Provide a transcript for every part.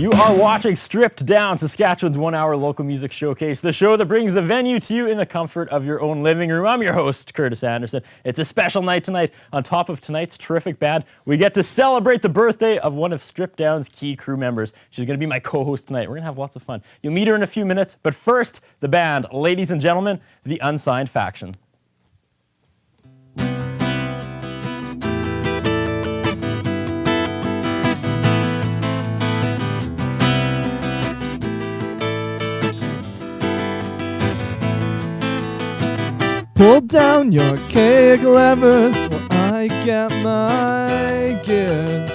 You are watching Stripped Down, Saskatchewan's one-hour local music showcase, the show that brings the venue to you in the comfort of your own living room. I'm your host, Curtis Anderson. It's a special night tonight. On top of tonight's terrific band, we get to celebrate the birthday of one of Stripped Down's key crew members. She's going to be my co-host tonight. We're going to have lots of fun. You'll meet her in a few minutes, but first, the band. Ladies and gentlemen, the Unsigned Faction. Pull down your archaic levers while I get my gears.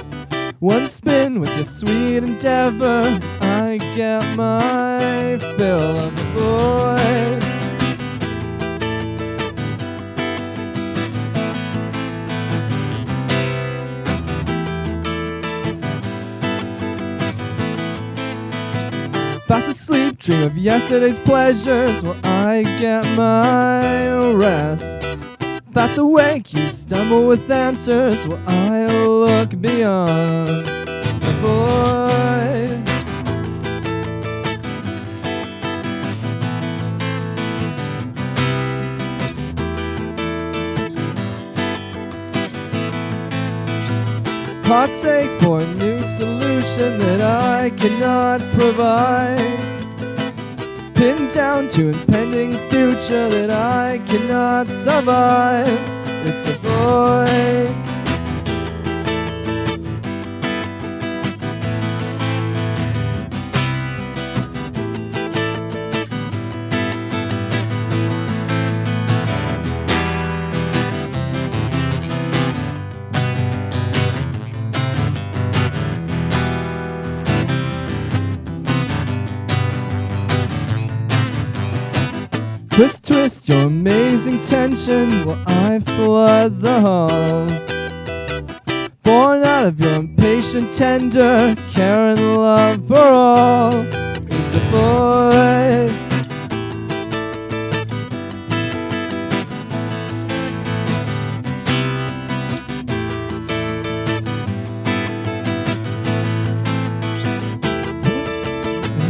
One spin with your sweet endeavor, I get my fill of the void. Fast asleep, dream of yesterday's pleasures while I get my rest. Fast awake, you stumble with answers while I look beyond the void. Heart's ache for a new solution that I cannot provide. Pinned down to impending future that I cannot survive. It's a void. Twist, twist your amazing tension while I flood the halls. Born out of your impatient tender care and love for all is a void.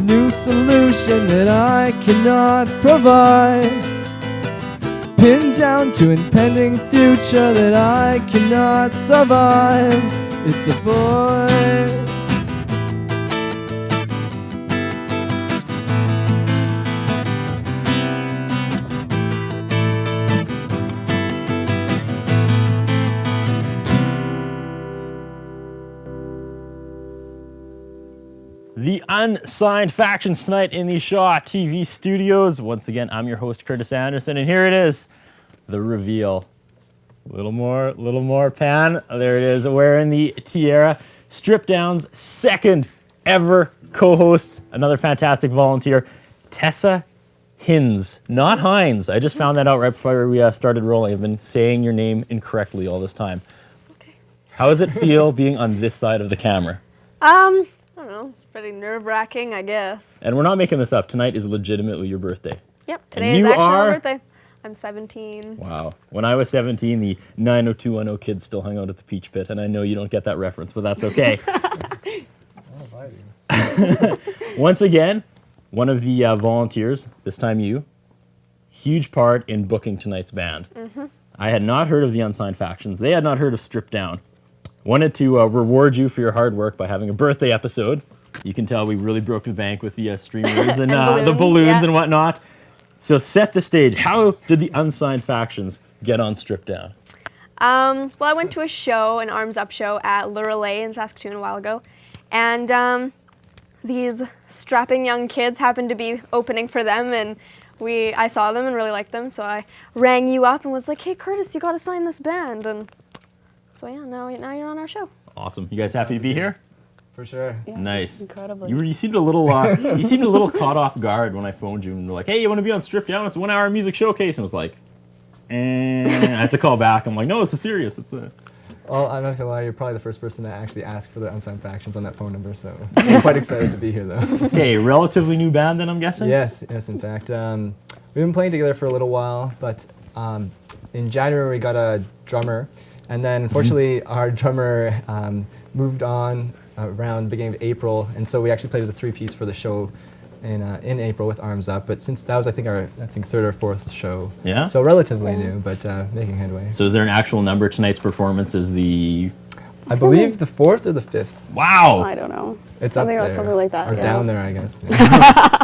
New solution that I cannot provide. Pinned down to impending future that I cannot survive. It's a void. The Unsigned Factions tonight in the Shaw TV studios. Once again, I'm your host, Curtis Anderson, and here it is, the reveal. Little more pan. There it is, wearing the tiara. Stripped Down's second ever co-host, another fantastic volunteer, Tessa Hinz, not Hinz. I just found that out right before we started rolling. I've been saying your name incorrectly all this time. It's okay. How does it feel being on this side of the camera? I don't know. It's pretty nerve-wracking, I guess. And we're not making this up. Tonight is legitimately your birthday. Yep, today is actually my birthday. I'm 17. Wow. When I was 17, the 90210 kids still hung out at the Peach Pit, and I know you don't get that reference, but that's okay. Once again, one of the volunteers, this time you, huge part in booking tonight's band. Mm-hmm. I had not heard of the Unsigned Factions. They had not heard of Stripped Down. Wanted to reward you for your hard work by having a birthday episode. You can tell we really broke the bank with the streamers and the balloons and whatnot. So set the stage. How did the Unsigned Factions get on Stripped Down? Well, I went to a show, an Arms Up show at Le Relais in Saskatchewan a while ago. And these strapping young kids happened to be opening for them. And I saw them and really liked them. So I rang you up and was like, hey, Curtis, you got to sign this band. And so yeah, now you're on our show. Awesome. You guys happy to be here? For sure. Yeah, nice. Incredibly. You seemed a little caught off guard when I phoned you and were like, hey, you want to be on Stripped Down? It's a 1-hour music showcase. And I was like, and I had to call back. I'm like, no, this is serious. Well, I'm not gonna lie, you're probably the first person to actually ask for the Unsigned Factions on that phone number, so I'm quite excited to be here though. Okay, relatively new band then, I'm guessing? Yes, in fact. We've been playing together for a little while, but in January we got a drummer, and then unfortunately our drummer moved on around beginning of April, and so we actually played as a 3-piece for the show in April with Arms Up. But since that was, I think, our third or fourth show. Yeah? So relatively new, but making headway. So is there an actual number? Tonight's performance is the... I believe the 4th or the 5th. Wow! I don't know. It's Something up else, there. something like that. Or yeah. down there, I guess.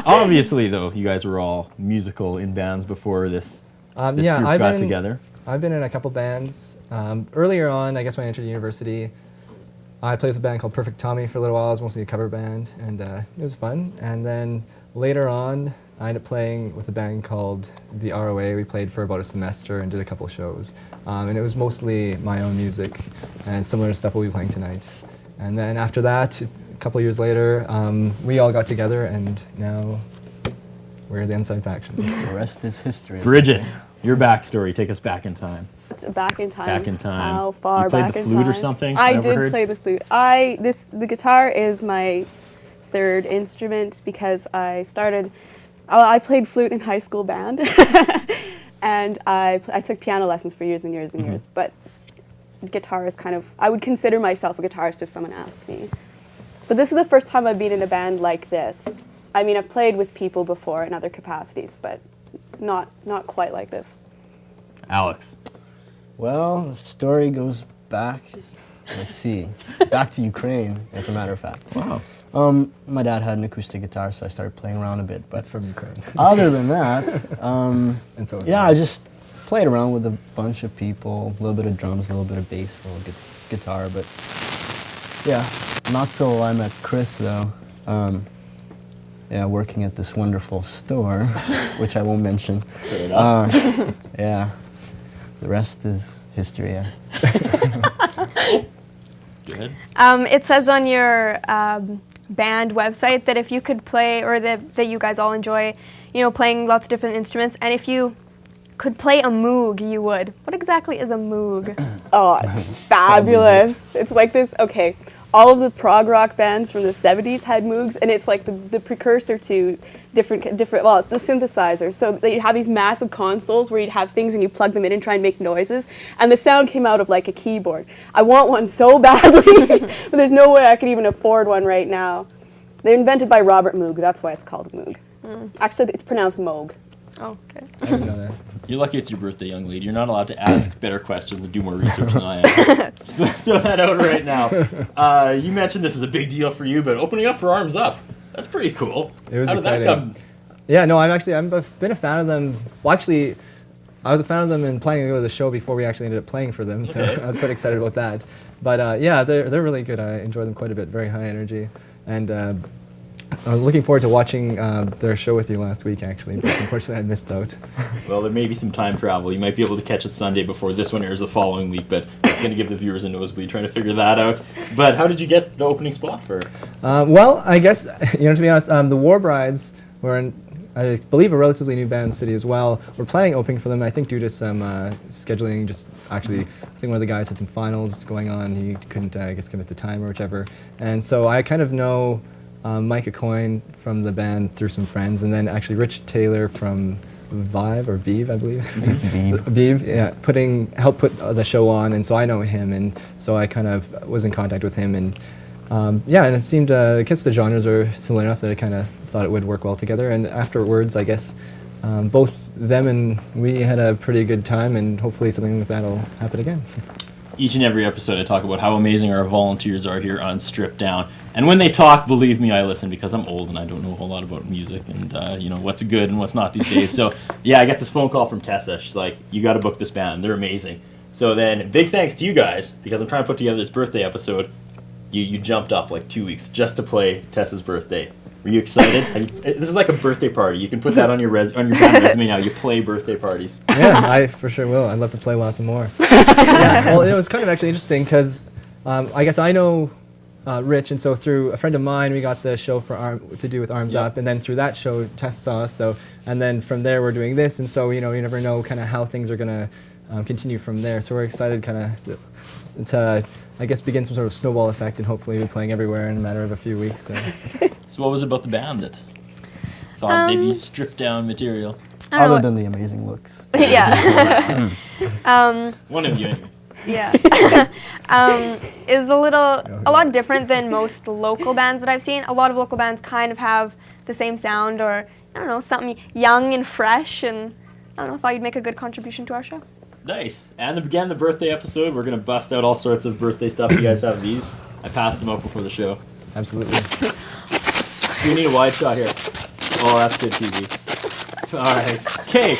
Obviously, though, you guys were all musical in bands before this group got together. I've been in a couple bands. Earlier on, I guess when I entered university, I played with a band called Perfect Tommy for a little while. It was mostly a cover band, and it was fun. And then later on, I ended up playing with a band called the ROA. We played for about a semester and did a couple shows. And it was mostly my own music and similar to stuff we'll be playing tonight. And then after that, a couple years later, we all got together, and now we're the Unsigned Factions. The rest is history. Bridget, your backstory. Take us back in time. It's back in time. Back in time. How far You played back the in flute time? or something? I I did overheard? play the flute. The guitar is my third instrument because I played flute in high school band, and I took piano lessons for years and years and years. But guitar is I would consider myself a guitarist if someone asked me. But this is the first time I've been in a band like this. I mean, I've played with people before in other capacities, but not quite like this. Alex. Well, the story goes back, back to Ukraine, as a matter of fact. Wow. My dad had an acoustic guitar, so I started playing around a bit. But That's from Ukraine. other than that, And so yeah, I just played around with a bunch of people, a little bit of drums, a little bit of bass, a little guitar. But yeah, not till I met Chris, though. Working at this wonderful store, which I won't mention. Fair enough. Yeah, the rest is history. Yeah. Good. It says on your band website that if you could play, or that you guys all enjoy, playing lots of different instruments, and if you could play a moog, you would. What exactly is a moog? Oh, it's fabulous. It's like this, okay, all of the prog rock bands from the 70s had Moogs, and it's like the precursor to different, the synthesizer. So you'd have these massive consoles where you'd have things and you plug them in and try and make noises, and the sound came out of like a keyboard. I want one so badly, but there's no way I could even afford one right now. They're invented by Robert Moog, that's why it's called a Moog. Actually, it's pronounced Moog. Oh, okay. I didn't know that. You're lucky it's your birthday, young lady. You're not allowed to ask better questions and do more research than I am. Just gonna throw that out right now. You mentioned this is a big deal for you, but opening up for Arms Up, that's pretty cool. It was How exciting. does that come? Yeah, no, I've been a fan of them. Well, actually, I was a fan of them and planning to go to the show before we actually ended up playing for them, so Okay. I was quite excited about that. But yeah, they're really good. I enjoy them quite a bit. Very high energy, and I was looking forward to watching their show with you last week, actually, but unfortunately I missed out. Well, there may be some time travel. You might be able to catch it Sunday before this one airs the following week, but it's going to give the viewers a nosebleed trying to figure that out. But how did you get the opening spot for? Well, I guess, to be honest, the War Brides were, I believe, a relatively new band in the city as well. We're planning opening for them, I think, due to some scheduling. I think one of the guys had some finals going on. He couldn't, commit the time or whichever. And so I kind of know Mike Acoyne from the band through some friends, and then actually Rich Taylor from Vive, I believe. It's Vive. Vive, yeah, helped put the show on, and so I know him, and so I kind of was in contact with him, and and it seemed, I guess the genres are similar enough that I kind of thought it would work well together, and afterwards, I guess, both them and we had a pretty good time, and hopefully something like that will happen again. Each and every episode I talk about how amazing our volunteers are here on Strip Down. And when they talk, believe me, I listen because I'm old and I don't know a whole lot about music and what's good and what's not these days. So yeah, I got this phone call from Tessa. She's like, you got to book this band. They're amazing. So then big thanks to you guys because I'm trying to put together this birthday episode. You jumped up like 2 weeks just to play Tessa's birthday. Were you excited? This is like a birthday party. You can put that on your band resume now. You play birthday parties. Yeah, I for sure will. I'd love to play lots more. Yeah, well, it was kind of actually interesting because I guess I know Rich, and so through a friend of mine, we got the show to do with Arms Up, and then through that show, Tess saw us. So, and then from there, we're doing this, and so you never know kind of how things are gonna continue from there. So we're excited, kind of to I guess begin some sort of snowball effect, and hopefully be playing everywhere in a matter of a few weeks. So. So what was it about the band that thought they'd be stripped down material? I don't Other know. than the amazing looks. Yeah. One of you anyway. Yeah. Is a lot different than most local bands that I've seen. A lot of local bands kind of have the same sound, or I don't know, something young and fresh, and I don't know, thought you'd make a good contribution to our show. Nice. And again, the birthday episode, we're going to bust out all sorts of birthday stuff. You guys have these. I passed them out before the show. Absolutely. We need a wide shot here. Oh, that's good TV. All right. Okay.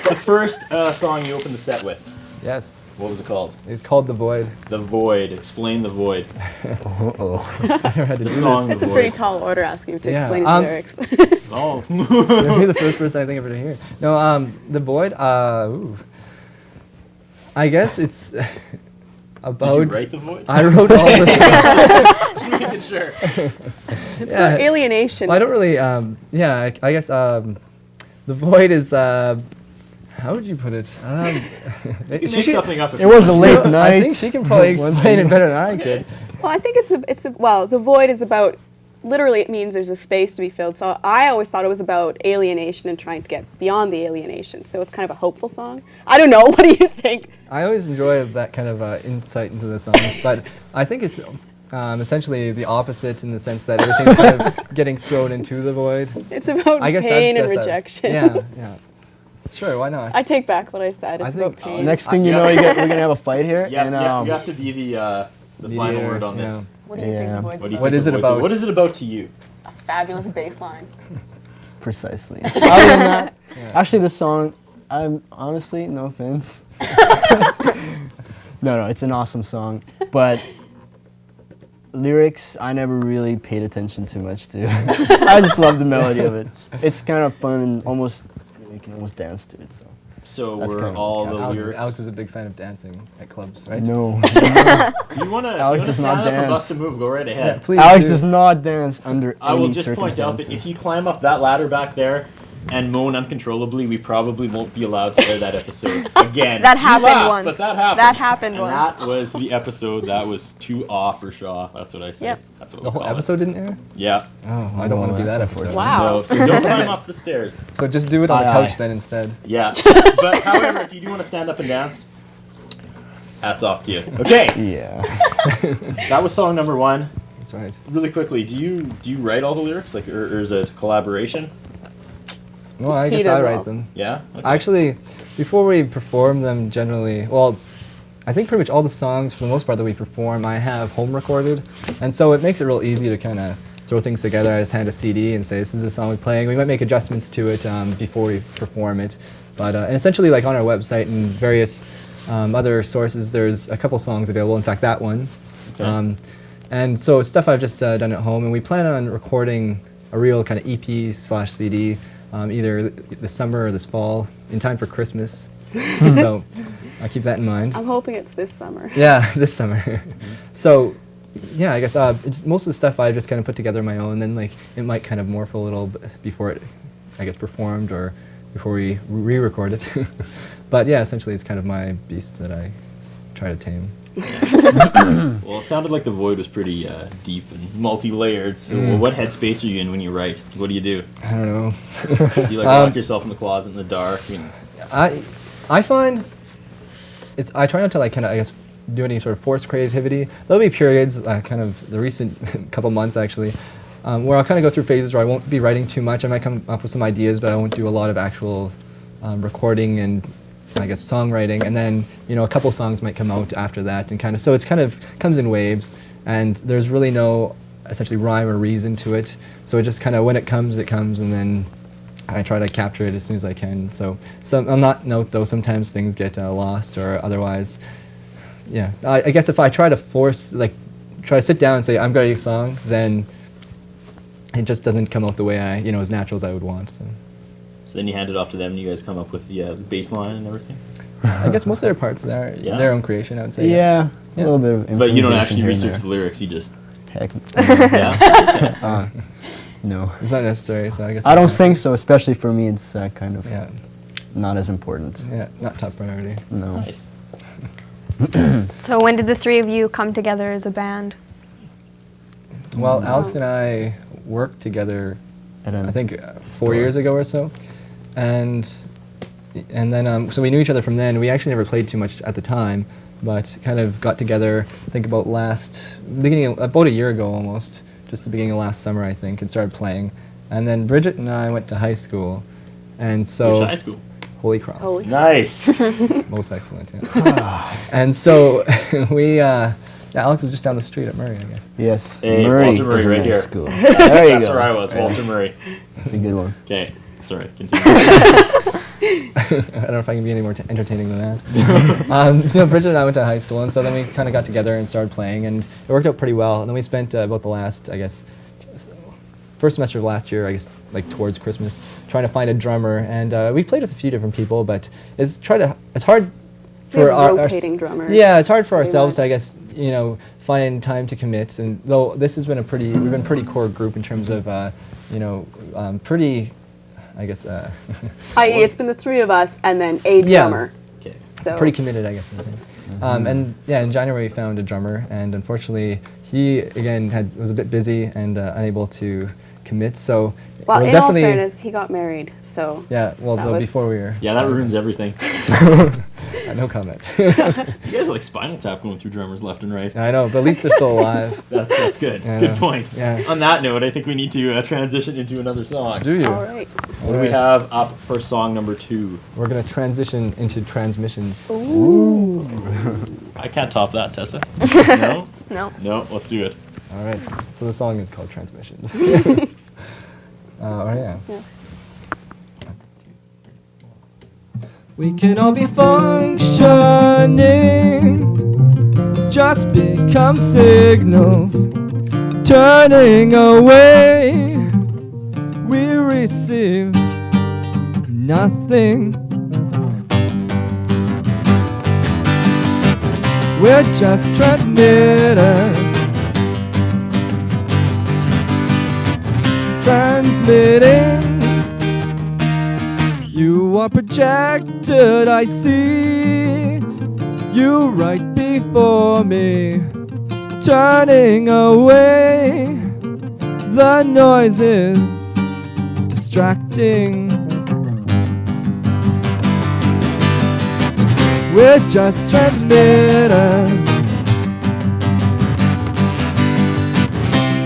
The first song you opened the set with. Yes. What was it called? It's called The Void. The Void. Explain The Void. I never had to The do song It's The a pretty Void. tall order asking you to Yeah, explain his lyrics. Oh. this. You'll be the first person I think ever to hear. No, The Void, I guess it's about... Did you write The Void? I wrote all the... Just making sure. It's not alienation. Well, I don't really, I guess The Void is, how would you put it? Make something up. If It you was a want. late I night. think she can probably explain it better than I could. Well, I think the void is about, literally it means there's a space to be filled. So I always thought it was about alienation and trying to get beyond the alienation. So it's kind of a hopeful song. I don't know, what do you think? I always enjoy that kind of insight into the songs, but I think it's essentially the opposite in the sense that everything's kind of getting thrown into the void. It's about I guess pain and that's rejection. Yeah. Sure, why not? I take back what I said. It's I about think- pain. Next thing you know, we're gonna have a fight here. Yeah, and, yeah, you have to be the final Mediator, word on this. yeah. What do you think Yeah. the void's What do you about? What think is The it Void's about? What is it about to you? A fabulous bass line. Precisely. Other than that, actually, the song, I'm honestly, no offense. No, it's an awesome song, but lyrics, I never really paid attention too much to. I just love the melody of it. It's kind of fun and you can almost dance to it. So So That's we're kind of all the Alex, lyrics. Alex is a big fan of dancing at clubs, right? no, You want to Alex does not stand up or dance. bust a move? Go right Yeah, ahead. please Alex do. does not dance under I will any just point out that circumstances. if you climb up that ladder back there and moan uncontrollably, we probably won't be allowed to air that episode again. That You happened laugh, once. But that happened. That happened and once. That was the episode that was too awe for Shaw. That's what I said. Yep. That's what The we whole call it. episode didn't air? Yeah. Oh, I don't want to be that that's episode. unfortunate. Wow. No, so don't climb up the stairs. So just do it on the Aye, couch aye. then instead. Yeah. But however, if you do want to stand up and dance, hats off to you. Okay. Yeah. That was song number 1. That's right. Really quickly, do you write all the lyrics, like, or is it collaboration? Well, I He guess does I write all. them. Yeah. Okay. Actually, before we perform them generally, well, I think pretty much all the songs, for the most part, that we perform, I have home recorded. And so it makes it real easy to kind of throw things together. I just hand a CD and say, this is the song we're playing. We might make adjustments to it before we perform it. But and essentially, like on our website and various other sources, there's a couple songs available. In fact, that one. Okay. And so it's stuff I've just done at home. And we plan on recording a real kind of EP/CD either this summer or this fall in time for Christmas. So I'll keep that in mind. I'm hoping it's this summer. Yeah, this summer. So, yeah, I guess it's most of the stuff I just kind of put together on my own. Then, like, it might kind of morph a little before it, I guess, performed or before we re-record it. But yeah, essentially, it's kind of my beast that I try to tame. Well, it sounded like the void was pretty deep and multi-layered. So, what headspace are you in when you write? What do you do? I don't know. Do you like lock yourself in the closet in the dark? I mean, I find I try not to, like, kind of, I guess, do any sort of forced creativity. There'll be periods, kind of the recent couple months actually, where I'll kind of go through phases where I won't be writing too much. I might come up with some ideas, but I won't do a lot of actual recording and, I guess, songwriting. And then, a couple songs might come out after that, and so it's kind of comes in waves, and there's really no essentially rhyme or reason to it. So it just kind of, when it comes, and then I try to capture it as soon as I can. So on that note, though, sometimes things get lost or otherwise. Yeah, I guess if I try to try to sit down and say, I'm going to write a song, then it just doesn't come out the way as natural as I would want. So then you hand it off to them and you guys come up with the bass line and everything? I guess most of their parts are Yeah. their own creation, I would say. Yeah, Yeah. a little bit of But you don't improvisation actually here and research there. the lyrics, you just... Heck, Yeah? no. It's not necessary, so I guess... I don't think so, especially for me, it's kind of Yeah, not as important. yeah, not top priority. No. Nice. So when did the three of you come together as a band? Well, Alex and I worked together, At I an think, 4 store. years ago or so, and then so we knew each other from then. We actually never played too much at the time, but kind of got together, I think about about a year ago almost, just the beginning of last summer, I think, and started playing. And then Bridget and I went to high school, and so... Which high school? Holy Cross. Nice. Most excellent, yeah. And so Alex was just down the street at Murray, I guess. Yes, Hey, Murray Walter Murray is a right nice here. school. That's, There you that's go. where I was, Walter Murray. That's a good one. Okay, sorry, continue. I don't know if I can be any more entertaining than that. Bridget and I went to high school, and so then we kind of got together and started playing, and it worked out pretty well. And then we spent about the last, I guess, first semester of last year, I guess, like towards Christmas, trying to find a drummer. And we played with a few different people, but it's hard We for have rotating drummers. Yeah, it's hard for pretty ourselves, much. I guess, find time to commit. And though this has been we've been pretty core group in terms of, pretty, I guess. I.e., it's been the three of us and then a drummer. Okay. So Pretty committed, I guess. And in January we found a drummer, and unfortunately he again was a bit busy and unable to commit. So well, we'll in all definitely. fairness, he got married, so Yeah, well, that though was- before we were. Yeah, that ruins everything. No comment. You guys are like Spinal Tap going through drummers left and right. I know, but at least they're still alive. That's good. Yeah. Good point. Yeah. On that note, I think we need to transition into another song. Do you? all right. What do we have up for song number 2? We're gonna transition into transmissions. I can't top that, Tessa. No? No. No, let's do it. All right. So the song is called Transmissions. Yeah. We can all be functioning, just become signals, turning away. We receive nothing. We're just transmitters, transmitting. You are projected, I see you right before me, turning away. The noise is distracting. We're just transmitters,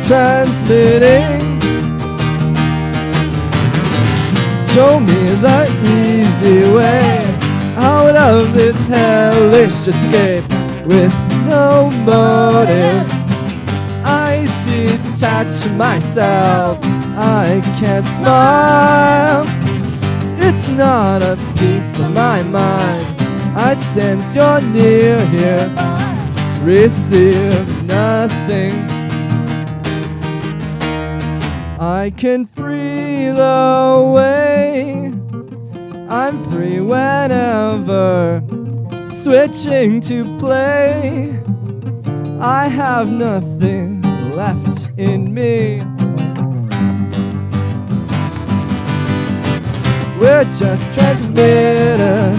transmitting. Show me the easy way out of this hellish escape with no motive. I detach myself, I can't smile. It's not a piece of my mind. I sense you're near here, receive nothing. I can free the way, I'm free whenever, switching to play. I have nothing left in me. We're just transmitters,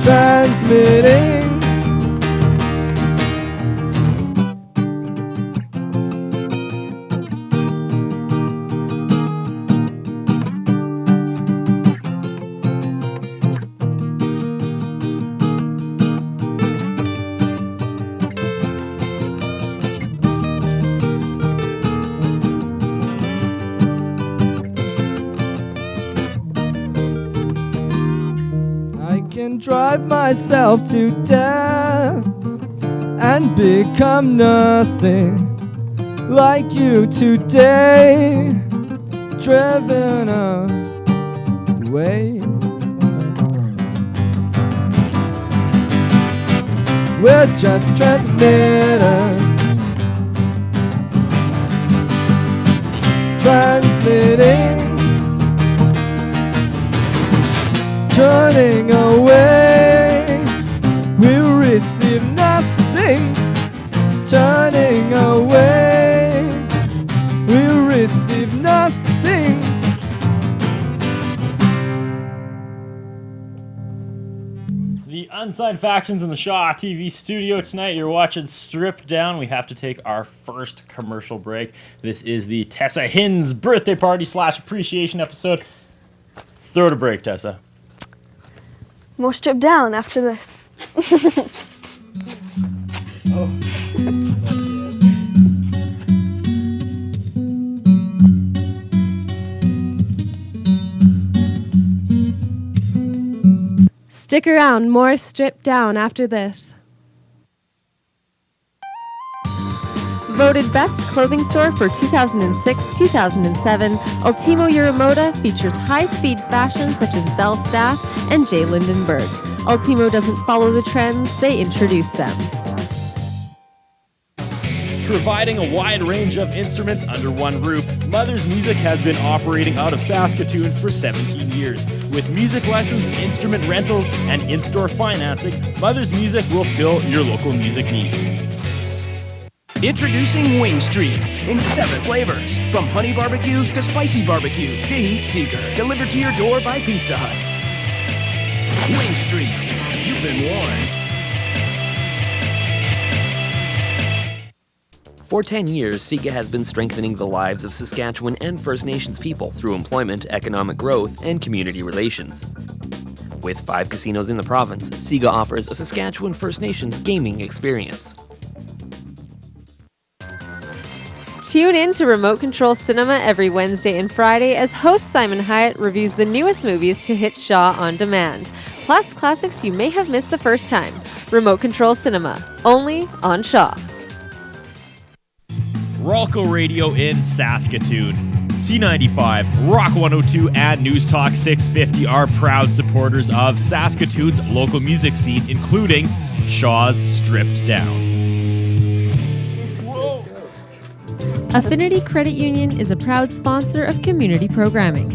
transmitting. I can drive myself to death and become nothing like you today, driven away. We're just transmitters, transmitting, turning away. We receive nothing, turning away. We receive nothing. The Unsigned Factions in the Shaw TV studio tonight. You're watching Stripped Down. We have to take our first commercial break. This is the Tessa Hinz birthday party / appreciation episode. Throw it a break, Tessa. more stripped down after this. Stick around, more stripped down after this. Voted Best Clothing Store for 2006-2007, Ultimo Euromoda features high-speed fashion such as Bell Staff and J. Lindenberg. Ultimo doesn't follow the trends, they introduce them. Providing a wide range of instruments under one roof, Mother's Music has been operating out of Saskatoon for 17 years. With music lessons, instrument rentals, and in-store financing, Mother's Music will fill your local music needs. Introducing Wing Street in 7 flavors, from honey barbecue to spicy barbecue to heat seeker, delivered to your door by Pizza Hut. Wing Street, you've been warned. For 10 years, SIGA has been strengthening the lives of Saskatchewan and First Nations people through employment, economic growth, and community relations. With 5 casinos in the province, SIGA offers a Saskatchewan First Nations gaming experience. Tune in to Remote Control Cinema every Wednesday and Friday as host Simon Hyatt reviews the newest movies to hit Shaw on demand, plus classics you may have missed the first time. Remote Control Cinema, only on Shaw. Rolco Radio in Saskatoon. C95, Rock 102, and News Talk 650 are proud supporters of Saskatoon's local music scene, including Shaw's Stripped Down. Affinity Credit Union is a proud sponsor of community programming.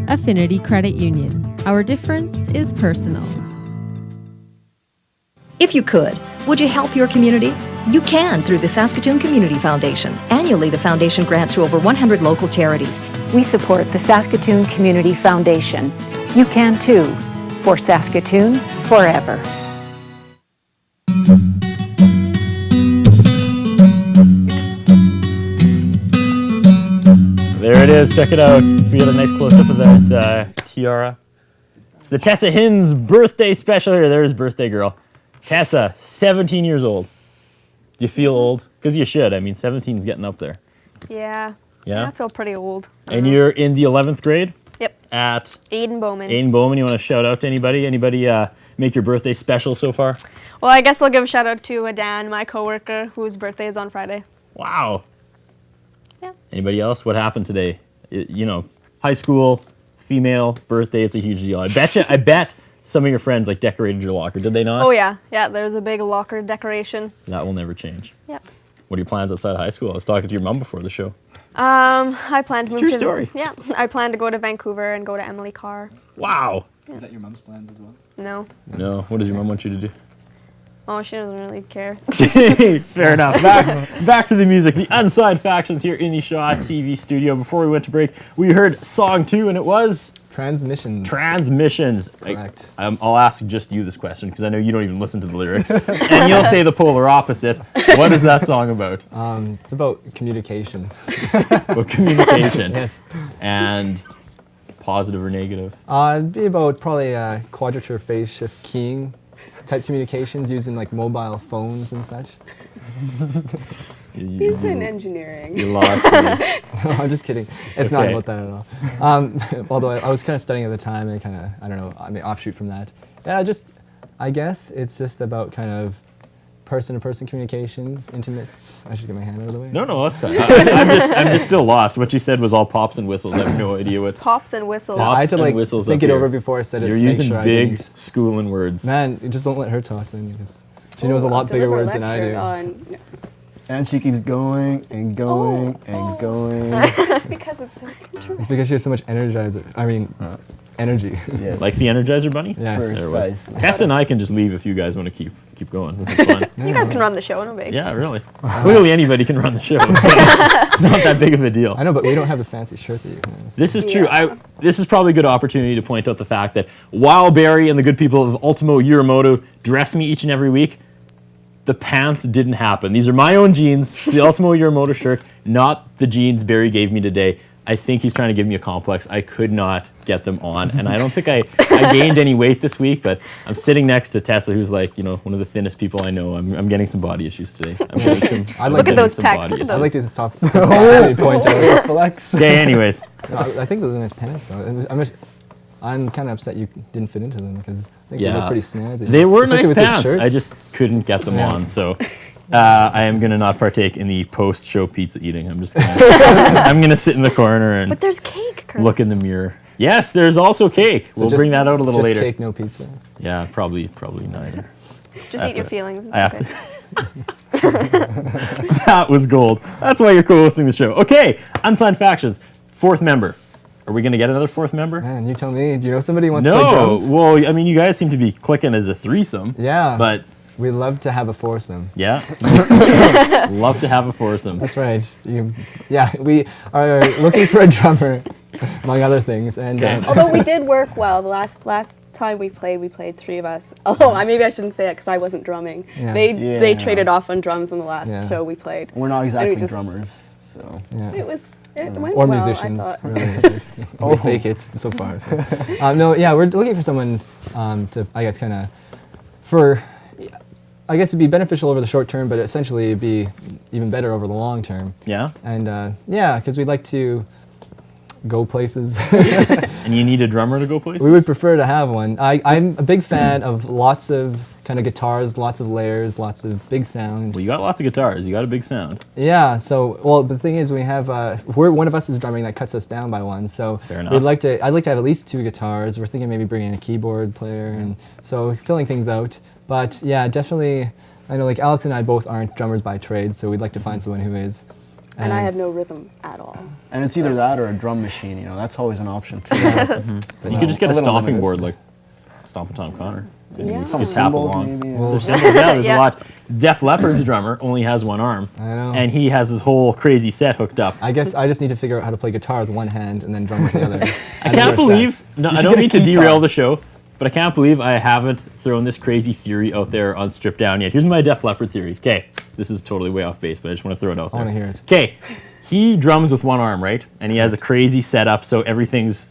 Affinity Credit Union. Our difference is personal. If you could, would you help your community? You can through the Saskatoon Community Foundation. Annually, the foundation grants to over 100 local charities. We support the Saskatoon Community Foundation. You can too. For Saskatoon, forever. There it is. Check it out. We got a nice close-up of that tiara. It's the Tessa Hinz birthday special here. There's birthday girl. Tessa, 17 years old. Do you feel old? Because you should. I mean, 17's getting up there. Yeah. Yeah? I feel pretty old. And you're in the 11th grade? Yep. At? Aiden Bowman. Aiden Bowman. You want to shout out to anybody? Anybody make your birthday special so far? Well, I guess I'll give a shout out to Dan, my coworker, whose birthday is on Friday. Wow. Yeah. Anybody else? What happened today? You know, high school, female, birthday, it's a huge deal. I bet some of your friends like decorated your locker. Did they not? Oh, yeah. Yeah, there's a big locker decoration. That will never change. Yep. What are your plans outside of high school? I was talking to your mom before the show. I plan to move true to... story. Yeah. I plan to go to Vancouver and go to Emily Carr. Wow. Is that your mom's plans as well? No. No. What does your mom want you to do? Oh, she doesn't really care. Fair enough. Back to the music. The Unsigned Factions here in the Shaw TV studio. Before we went to break, we heard song 2, and it was... Transmissions. Correct. I'll ask just you this question, because I know you don't even listen to the lyrics. Right. And you'll say the polar opposite. What is that song about? It's about communication. About communication. Yes. And positive or negative? It'd be about probably quadrature phase shift keying type communications using like mobile phones and such. He's in engineering. You lost me. No, I'm just kidding. It's not about that at all. Although I was kind of studying at the time and kind of, I don't know, I mean, offshoot from that. Yeah, I guess it's just about kind of person-to-person communications, intimates. I should get my hand out of the way. No, that's fine. I'm just still lost. What you said was all pops and whistles. I have no idea what. Pops and whistles. Pops I had to and like whistles think up it here. over before I said it. You're to make using sure I big didn't- schooling words. Man, you just don't let her talk then, because she knows a lot bigger words than I do. And she keeps going and going and going. That's because it's so interesting. It's because she has so much energy. Yes. Like the Energizer Bunny? Yes. There it was. Precisely. Tessa and I can just leave if you guys want to keep going. This is fun. You guys can run the show, no big. Yeah, really. Clearly anybody can run the show. So it's not that big of a deal. I know, but we don't have the fancy shirt that you can wear. This is true. This is probably a good opportunity to point out the fact that while Barry and the good people of Ultimo Euromoto dress me each and every week, the pants didn't happen. These are my own jeans, the Ultimo Euromoto shirt, not the jeans Barry gave me today. I think he's trying to give me a complex. I could not get them on, and I don't think I gained any weight this week, but I'm sitting next to Tessa, who's like, one of the thinnest people I know. I'm getting some body issues today. Look at those pecs. Look at I'd those. like to just top point out flex. Okay, anyways. I think those are nice pants, though. I'm kind of upset you didn't fit into them because I think they Yeah. look pretty snazzy. They were Especially nice with this pants. shirt. I just couldn't get them on, so I am going to not partake in the post-show pizza eating. I'm just going to sit in the corner and But there's cake, Curtis. look in the mirror. Yes, there's also cake. So We'll just- bring that out a little just later. cake, no pizza. Yeah, probably neither. Just eat your feelings. It's I have okay. That was gold. That's why you're co-hosting the show. Okay, Unsigned Factions, 4th member. Are we going to get another 4th member? Man, you tell me. Do you know somebody who wants to play drums? Well, I mean, you guys seem to be clicking as a threesome. Yeah. But, We'd love to have a foursome. yeah. Love to have a foursome. That's right. We are looking for a drummer, among other things. And Okay. Although we did work well. The last time we played 3 of us. Although maybe I shouldn't say that because I wasn't drumming. Yeah. They traded off on drums on the last show we played. We're not exactly just- drummers, so. yeah. It went Or well, musicians, I thought. really. We fake it so far. So. We're looking for someone to, I guess, kind of, I guess it'd be beneficial over the short term, but essentially it'd be even better over the long term. Yeah? And because we'd like to go places. And you need a drummer to go places? We would prefer to have one. I'm a big fan of lots of kind of guitars, lots of layers, lots of big sound. Well, you got lots of guitars. You got a big sound. Yeah, the thing is we have, one of us is drumming, that cuts us down by one, so Fair enough. I'd like to have at least 2 guitars. We're thinking maybe bringing in a keyboard player, and so filling things out. But yeah, definitely, I know like Alex and I both aren't drummers by trade, so we'd like to find someone who is. And I have no rhythm at all. And it's either that or a drum machine, that's always an option too. You could just get a little stomping limited. board like Stompin' Tom Connor. Yeah. Some You tap cymbals along. maybe. There's cymbals, there's Yeah. a lot. Def Leppard's drummer only has one arm. I know. And he has his whole crazy set hooked up. I guess I just need to figure out how to play guitar with one hand and then drum with the other. I can't believe, no, I should don't get a mean to key derail card. the show, but I can't believe I haven't thrown this crazy theory out there on Stripped Down yet. Here's my Def Leppard theory. Okay, this is totally way off base, but I just want to throw it out I there. want to hear it. Okay, he drums with one arm, right? And he has a crazy setup, so everything's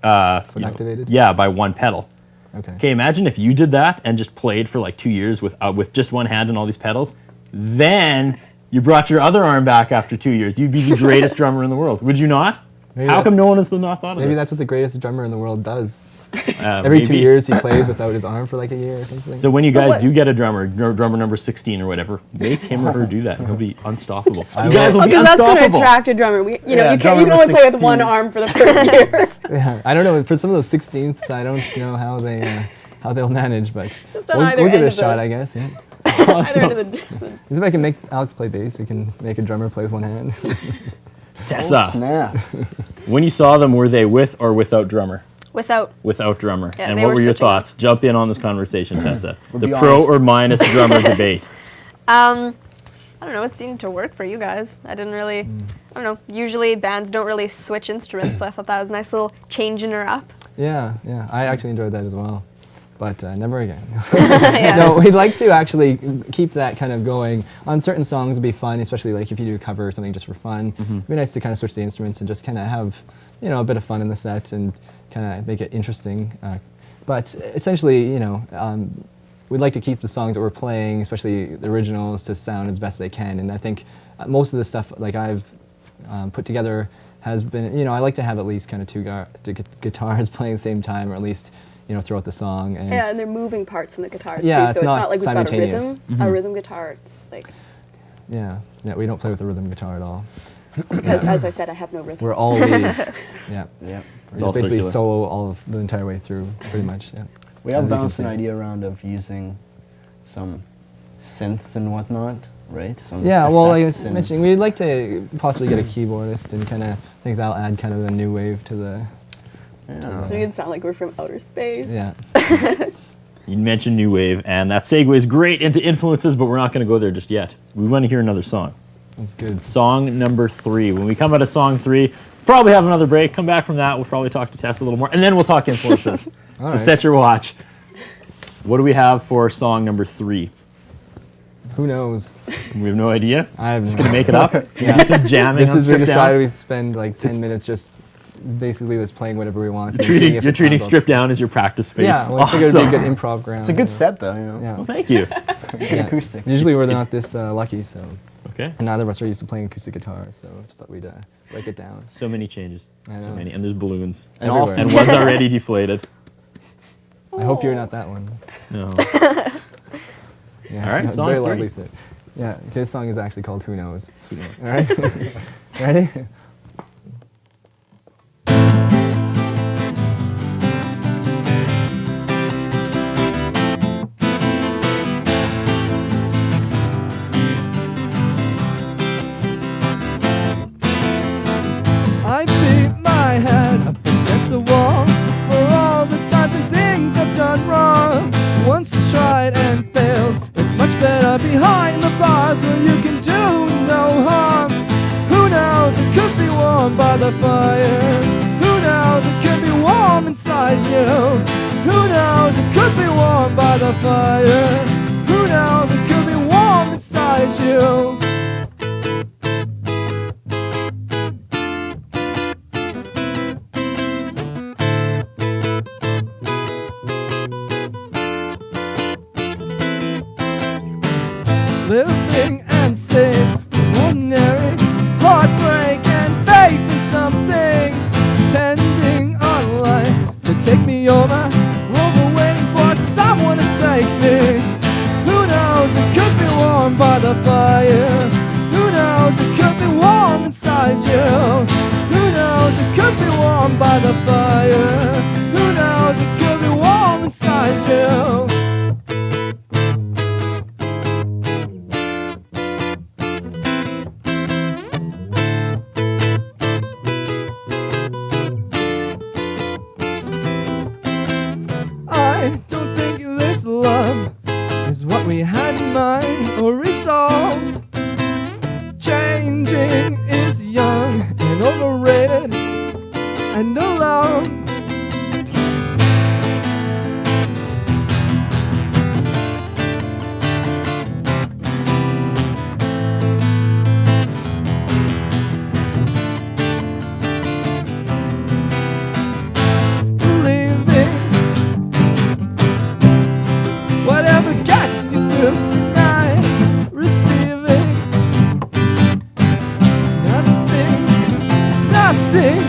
Foot activated? Yeah, by one pedal. Okay. Okay, imagine if you did that and just played for like 2 years with just one hand and all these pedals. Then you brought your other arm back after 2 years. You'd be the greatest drummer in the world, would you not? Maybe How that's- come no one has not thought of Maybe this? that's what the greatest drummer in the world does. Every 2 maybe. years he plays without his arm for like a year or something. So when you guys what- do get a drummer number 16 or whatever, make him or her do that. And he'll be unstoppable. I You will. guys will be Because that's going to unstoppable. attract a drummer. You Yeah, can drummer only number play with 16. one arm for the first year. Yeah, I don't know. For some of those 16ths, I don't know how they'll manage, but Just on we'll either give it end a of the- shot, I guess. Yeah. Either end of the- See if I can make Alex play bass. We can make a drummer play with one hand. Tessa, Snap. when you saw them, were they with or without drummer? Without. Without drummer. Yeah, And they what were were your switching. thoughts? Jump in on this conversation, Tessa. The be pro honest. or minus drummer debate. I don't know. It seemed to work for you guys. I didn't really. I don't know. Usually bands don't really switch instruments, so I thought that was a nice little changing her up. Yeah. I actually enjoyed that as well, but never again. Yeah. No, we'd like to actually keep that kind of going. On certain songs, it'd be fun, especially like if you do a cover or something just for fun. It'd be nice to kind of switch the instruments and just kind of have, a bit of fun in the set and kind of make it interesting. But essentially, we'd like to keep the songs that we're playing, especially the originals, to sound as best they can. And I think most of the stuff like I've put together has been, I like to have at least kind of two guitars playing at the same time, or at least, throughout the song. And Yeah, and they're moving parts in the guitars Yeah, too. it's So it's not not like we've got a simultaneous. rhythm. A rhythm guitar. It's like yeah, we don't play with a rhythm guitar at all. because as I said, I have no rhythm. We're all leads. Yeah. Yep. We all just basically circular. solo all of the entire way through, pretty much. Yeah. We have As you can bounced an see. idea around of using some synths and whatnot, right? Some Yeah, well, like I was effects and- mentioning, we'd like to possibly get a keyboardist and kind of think that'll add kind of a new wave to the. Yeah. So we can sound like we're from outer space. Yeah. You mentioned New Wave, and that segues great into influences, but we're not going to go there just yet. We want to hear another song. That's good. Song number 3. When we come out of song 3, probably have another break. Come back from that. We'll probably talk to Tess a little more, and then we'll talk influences. So right. set your watch. What do we have for song number 3? Who knows? We have no idea. I'm Just gonna make it up. Yeah. Do some jamming. This on is we Strip Down. decided we spend like 10 minutes just basically just playing whatever we want. and seeing You're if it treating sounds Strip Down as your practice space. Yeah, well, I figured it'd be a good improv ground. It's a good set, though. You know. Yeah. Well, thank you. Good acoustic. Usually we're not this lucky, so. Okay. And neither of us are used to playing acoustic guitar, so just thought we'd break it down. So many changes. I know. So many, and there's balloons. And everywhere. And one's already deflated. I hope you're not that one. No. Yeah, All right, it's song very 3. lovely set. Yeah, this song is actually called Who Knows. Who knows? All right, ready? I beat my head up against the wall for all the times and things I've done wrong. Once tried and failed. It's much better behind the bars where you can do no harm. Who knows? It could be warm by the fire. Who knows? It could be warm inside you. Who knows? It could be warm by the fire. Who knows? It could be warm inside you. Living and safe from ordinary heartbreak and faith in something, depending on life to take me over, waiting for someone to take me. Who knows? It could be warm by the fire. Who knows? It could be warm inside you. Who knows? It could be warm by the fire. Who knows? It could be warm inside you. I don't think this love is what we had in mind or resolved. Changing is young and overrated and alone. Believing whatever gets you through tonight, receiving nothing.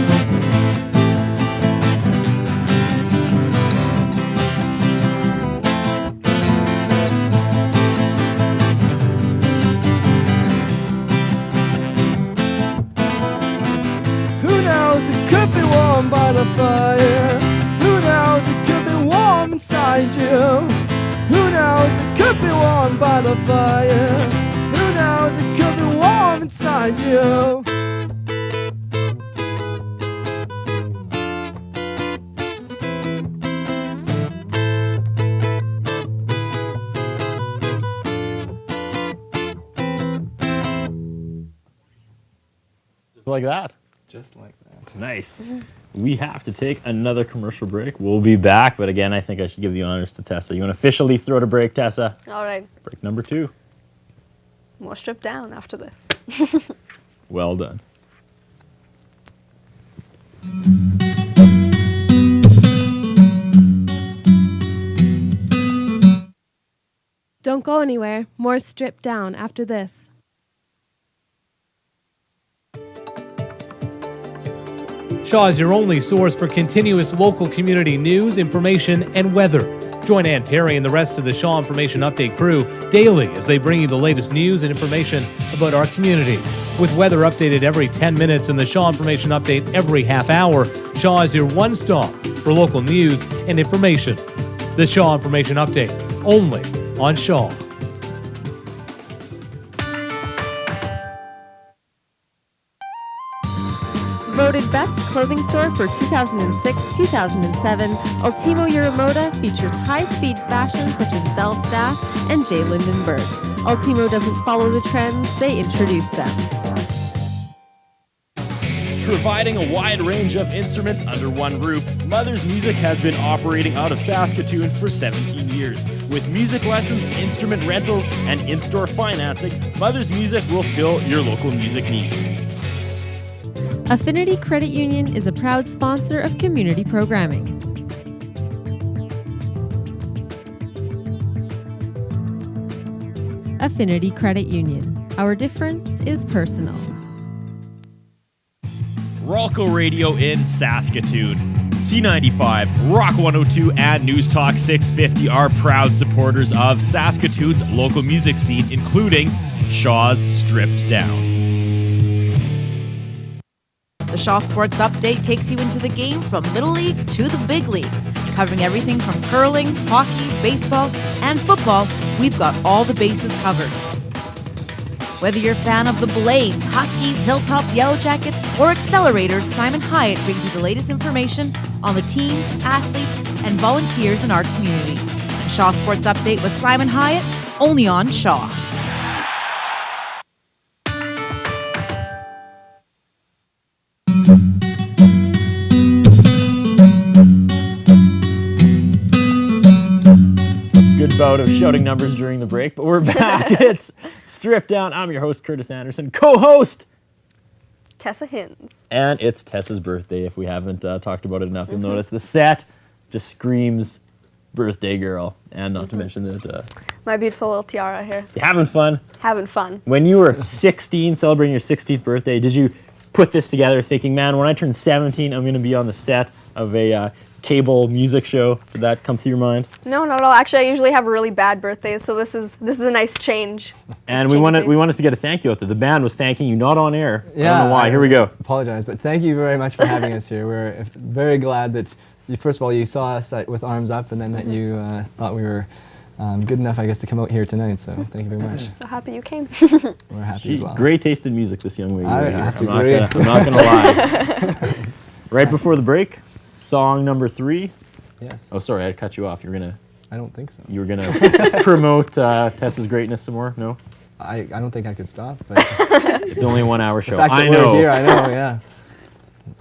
Who knows? It could be warm by the fire. Who knows? It could be warm inside you. Who knows? It could be warm by the fire. Who knows? It could be warm inside you. Just like that. Just like that. Nice. We have to take another commercial break. We'll be back, but again, I think I should give the honors to Tessa. You want to officially throw to break, Tessa? All right. Break number 2. More stripped down after this. Well done. Don't go anywhere. More stripped down after this. Shaw is your only source for continuous local community news, information, and weather. Join Ann Perry and the rest of the Shaw Information Update crew daily as they bring you the latest news and information about our community. With weather updated every 10 minutes and the Shaw Information Update every half hour, Shaw is your one stop for local news and information. The Shaw Information Update, only on Shaw. Voted Best Clothing Store for 2006-2007, Ultimo Euromoda features high-speed fashion such as Belle Staff and J. Lindenberg. Ultimo doesn't follow the trends, they introduce them. Providing a wide range of instruments under one roof, Mother's Music has been operating out of Saskatoon for 17 years. With music lessons, instrument rentals, and in-store financing, Mother's Music will fill your local music needs. Affinity Credit Union is a proud sponsor of community programming. Affinity Credit Union. Our difference is personal. Ralco Radio in Saskatoon. C95, Rock 102, and News Talk 650 are proud supporters of Saskatoon's local music scene, including Shaw's Stripped Down. The Shaw Sports Update takes you into the game from Little League to the big leagues. Covering everything from curling, hockey, baseball, and football, we've got all the bases covered. Whether you're a fan of the Blades, Huskies, Hilltops, Yellow Jackets, or Accelerators, Simon Hyatt brings you the latest information on the teams, athletes, and volunteers in our community. The Shaw Sports Update with Simon Hyatt, only on Shaw. Good bout of shouting numbers during the break, but we're back. It's Stripped Down. I'm your host, Curtis Anderson, co-host Tessa Hinz. And it's Tessa's birthday. If we haven't talked about it enough, you'll notice the set just screams birthday girl. And not to mention that My beautiful little tiara here. you having fun. Having fun. When you were 16, celebrating your 16th birthday, did you put this together thinking, man, when I turn 17, I'm going to be on the set of a cable music show? Did that come through your mind? No, not at all. Actually, I usually have really bad birthdays, so this is a nice change. And we wanted to get a thank you out there. The band was thanking you, not on air. Yeah, I don't know why. Here we go. Apologize, but thank you very much for having us here. We're very glad that, first of all, you saw us with arms up, and then that you thought we were good enough, I guess, to come out here tonight. So thank you very much. So happy you came. We're happy as well. Great taste in music, this young lady. I right have here. to agree. I'm not going to lie. Right before the break, song number 3. Yes. Oh, sorry, I cut you off. I don't think so. You were gonna promote Tessa's greatness some more. No. I don't think I could stop. But it's only a 1-hour show. The fact that I know. we're here, I know. Yeah.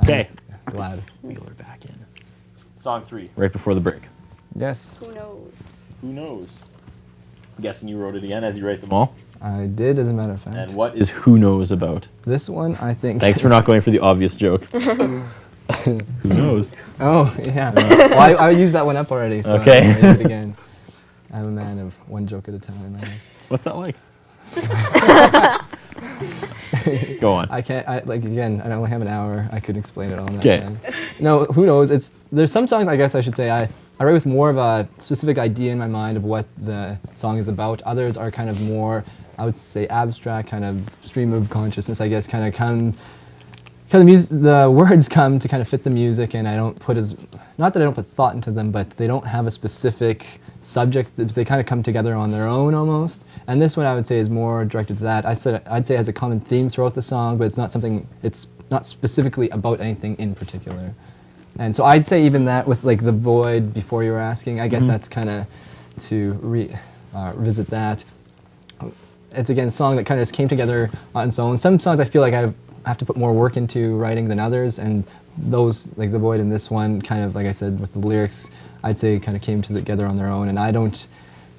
Okay. Glad. Wheel her back in. Song 3. Right before the break. Yes. Who knows? Who knows? I'm guessing you wrote it again as you write them all. I did, as a matter of fact. And what is Who Knows about? This one, I think. Thanks for not going for the obvious joke. Who knows? Oh, yeah. Well, I used that one up already, so okay. I'll use it again. I'm a man of one joke at a time, I guess. What's that like? Go on. Again, I only have an hour. I could explain it all in that time. No, who knows? There's some songs, I guess I should say, I write with more of a specific idea in my mind of what the song is about. Others are kind of more, I would say, abstract, kind of stream of consciousness, I guess, the words come to kind of fit the music, and I don't put not that I don't put thought into them, but they don't have a specific subject. They kind of come together on their own almost. And this one I would say is more directed to that. I'd say it has a common theme throughout the song, but it's not specifically about anything in particular. And so I'd say even that with like The Void before you were asking, I guess that's kind of to revisit that. It's again a song that kind of just came together on its own. Some songs I feel like I have to put more work into writing than others, and those, like The Void and this one, kind of, like I said, with the lyrics, I'd say kind of came together on their own, and I didn't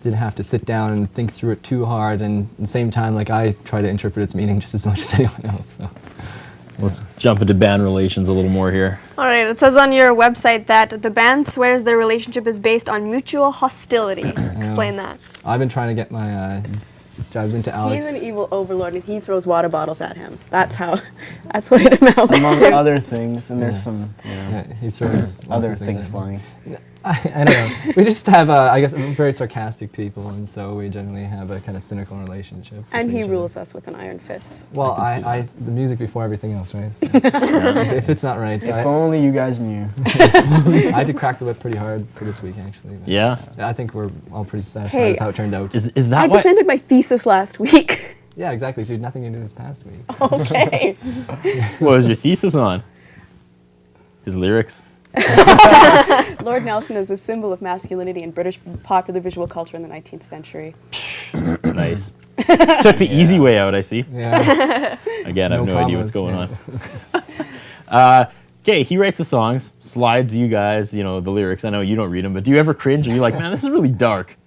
have to sit down and think through it too hard, and at the same time, like, I try to interpret its meaning just as much as anyone else. So. Yeah. Let's jump into band relations a little more here. All right, it says on your website that the band swears their relationship is based on mutual hostility. Explain that. I've been trying to get my jibes into Alex. He's an evil overlord, and he throws water bottles at him. That's what it amounts Among to. other things, and there's some, he throws other things flying. I don't know. We just have, I guess, very sarcastic people, and so we generally have a kind of cynical relationship. And he rules us with an iron fist. Well, the music before everything else, right? So, if it's not right. If only you guys knew. I had to crack the whip pretty hard for this week, actually. Yeah? I think we're all pretty satisfied with how it turned out. Is that I defended my thesis last week. Yeah, exactly. So you had nothing to do this past week. Okay. What was your thesis on? His lyrics? Lord Nelson is a symbol of masculinity in British popular visual culture in the 19th century. Nice. Took the easy way out, I see. Yeah. Again, I have no idea what's going on. Okay, he writes the songs, slides you guys, the lyrics. I know you don't read them, but do you ever cringe? Are you like, man, this is really dark?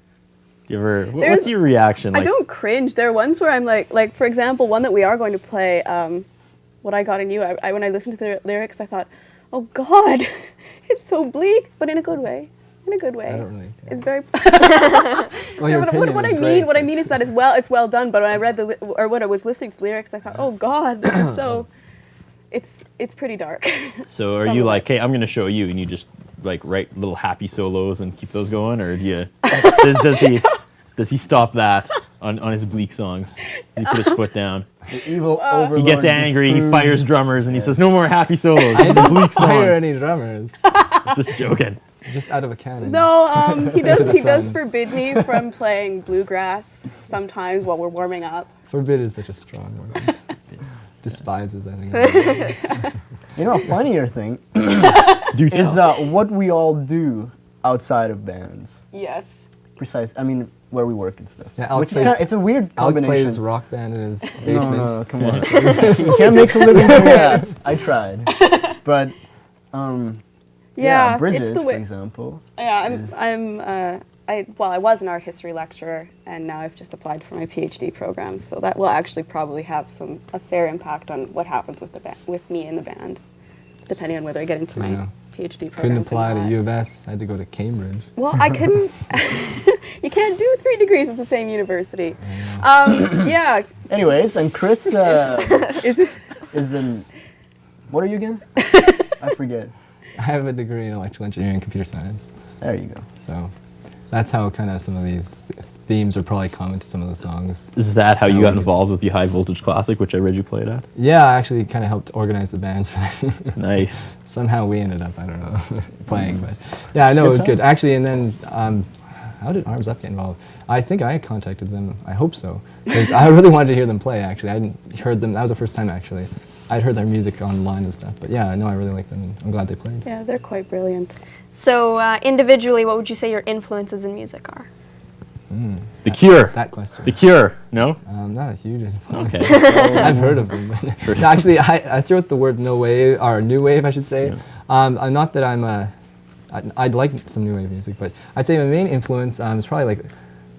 Do you ever? What's your reaction? I don't cringe. There are ones where I'm like for example, one that we are going to play, What I Got in You. When I listened to the lyrics, I thought, oh God, it's so bleak, but in a good way. In a good way. I don't really care. It's very. Well, your opinion what is I great, mean, what I mean is that it's well done. But when I read when I was listening to the lyrics, I thought, oh God, this is so. It's pretty dark. So are you like, hey, I'm going to show you, and you just like write little happy solos and keep those going, or do you? Does he stop that on his bleak songs? Does he put his foot down? The evil overlord. He gets angry. He fires drummers, and he says, "No more happy solos. This is a bleak song." Fire any drummers? Just joking. Just out of a cannon. No, he does. Into the He does sun. forbid me from playing bluegrass sometimes while we're warming up. Forbid is such a strong word. Despises, I think. You know, a funnier thing Do is tell. what we all do outside of bands. Yes. Precise. I mean, where we work and stuff. Yeah, Alex Which is plays- it's a weird Alec combination. plays rock band in his basement. No, come on. You can't make a living doing that. I tried. But, Yeah, Bridget, it's the way. for example. Yeah, I was an art history lecturer, and now I've just applied for my PhD programs. So that will actually probably have a fair impact on what happens with me in the band, depending on whether I get into my PhD program. Couldn't apply to U of S. I had to go to Cambridge. Well, I couldn't. You can't do 3 degrees at the same university. Yeah. Anyways, and Chris Is it? is in. What are you again? I forget. I have a degree in electrical engineering and computer science. There you go. So that's how kind of some of these themes are probably common to some of the songs. Is that how you got involved with the High Voltage Classic, which I read you played at? Yeah, I actually kind of helped organize the bands for that. Nice. Somehow we ended up, I don't know, playing, but yeah, I know it was good. Actually, and then how did Arms Up get involved? I think I contacted them. I hope so, because I really wanted to hear them play. Actually, I hadn't heard them. That was the first time actually. I'd heard their music online and stuff, but yeah, I know I really like them, and I'm glad they played. Yeah, they're quite brilliant. So individually, what would you say your influences in music are? The Cure. That question. The Cure. No? Not a huge influence. Okay. I've heard of them. But no, actually, I threw out the word no wave, or new wave, I should say. Not that I'd like some new wave music, but I'd say my main influence is probably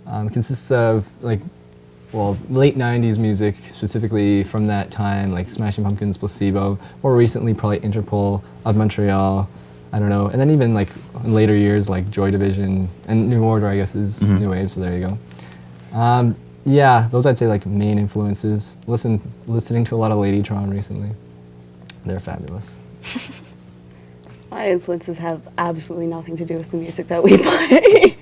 consists of late 90s music, specifically from that time, like Smashing Pumpkins, Placebo, more recently probably Interpol, of Montreal, I don't know, and then even like in later years like Joy Division and New Order, I guess, is new wave, so there you go. Yeah, those I'd say like main influences. Listening to a lot of Ladytron recently. They're fabulous. My influences have absolutely nothing to do with the music that we play.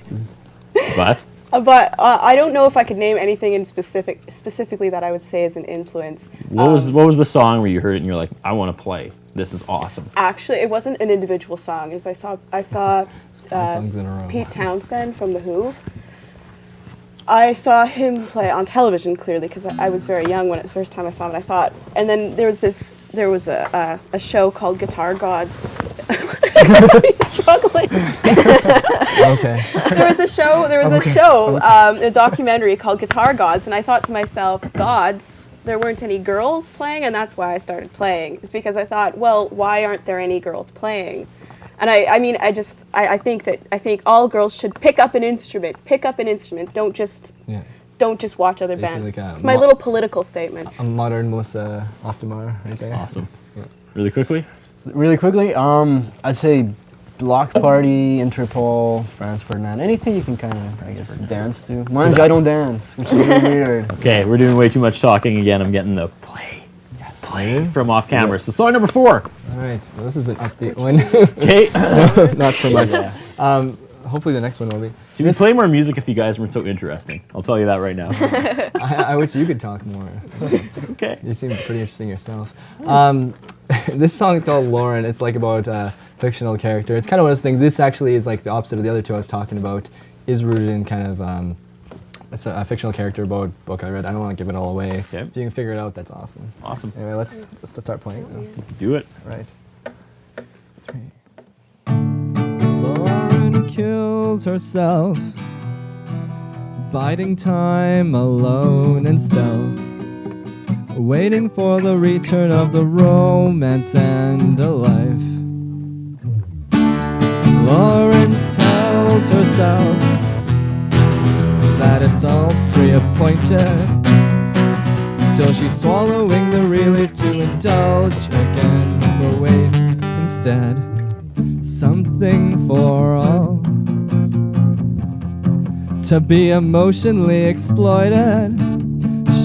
But? But I don't know if I could name anything in specifically that I would say is an influence. What was the song where you heard it and you're like, I want to play. This is awesome. Actually, it wasn't an individual song. I saw 5 songs in a row. Pete Townsend from The Who. I saw him play on television, clearly, because I was very young when the first time I saw him. I thought, and then there was a show called Guitar Gods. He's struggling. Okay. There was a show, a documentary called Guitar Gods, and I thought to myself, gods, there weren't any girls playing, and that's why I started playing. It's because I thought, well, why aren't there any girls playing? And I think all girls should pick up an instrument. Don't just watch other bands. Like it's my little political statement. A modern Melissa Oftemar right there. Awesome. Yeah. Really quickly, I'd say Block Party, Interpol, Franz Ferdinand, anything you can kind of, I guess, dance to. Mind you, I don't dance, which is really weird. Okay, we're doing way too much talking again. I'm getting the play from off camera. So song number 4. All right, well, this is an upbeat one. Okay. Not so much. Hopefully the next one will be. See, we play more music if you guys weren't so interesting. I'll tell you that right now. I wish you could talk more. Okay. You seem pretty interesting yourself. This song is called Lauren. It's like about a fictional character. It's kind of one of those things. This actually is like the opposite of the other two I was talking about. Is rooted in kind of it's a fictional character about a book I read. I don't want to give it all away. Okay. If you can figure it out, that's awesome. Awesome. Anyway, let's start playing. Do it. Right. 3. Lauren kills herself, biding time alone in stealth. waiting for the return of the romance and a life. Lauren tells herself that it's all pre-appointed, till she's swallowing the relief to indulge again, but waits instead something for all to be emotionally exploited.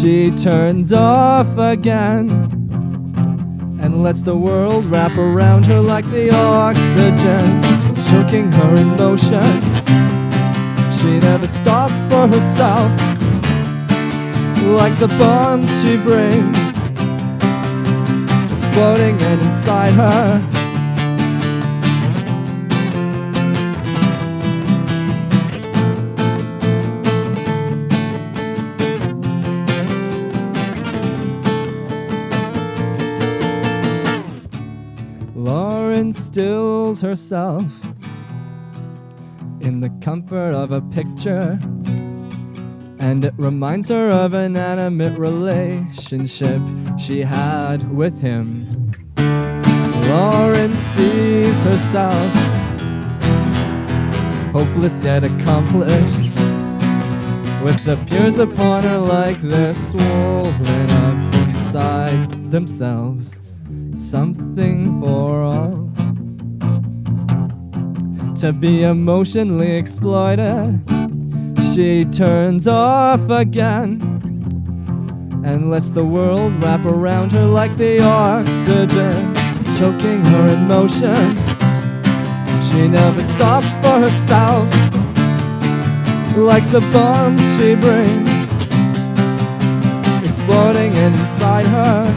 She turns off again and lets the world wrap around her like the oxygen, choking her emotion. She never stops for herself, like the bombs she brings, exploding and inside her. Lauren stills herself in the comfort of a picture, and it reminds her of an animate relationship she had with him. Lauren sees herself hopeless yet accomplished, with the peers upon her like they're swollen up inside themselves. Something for all to be emotionally exploited. She turns off again and lets the world wrap around her like the oxygen, choking her emotion. She never stops for herself, like the bombs she brings, exploding inside her.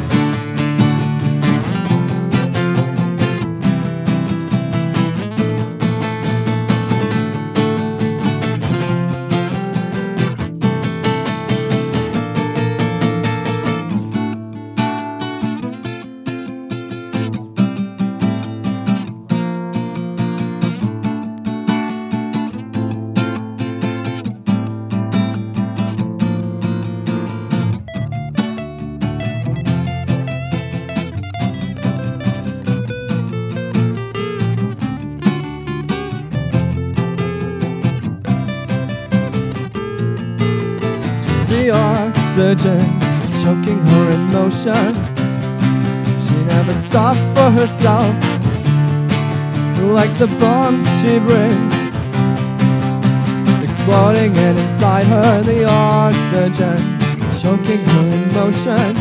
The oxygen, choking her emotion. She never stops for herself, like the bombs she brings, exploding and inside her. The oxygen, choking her emotion.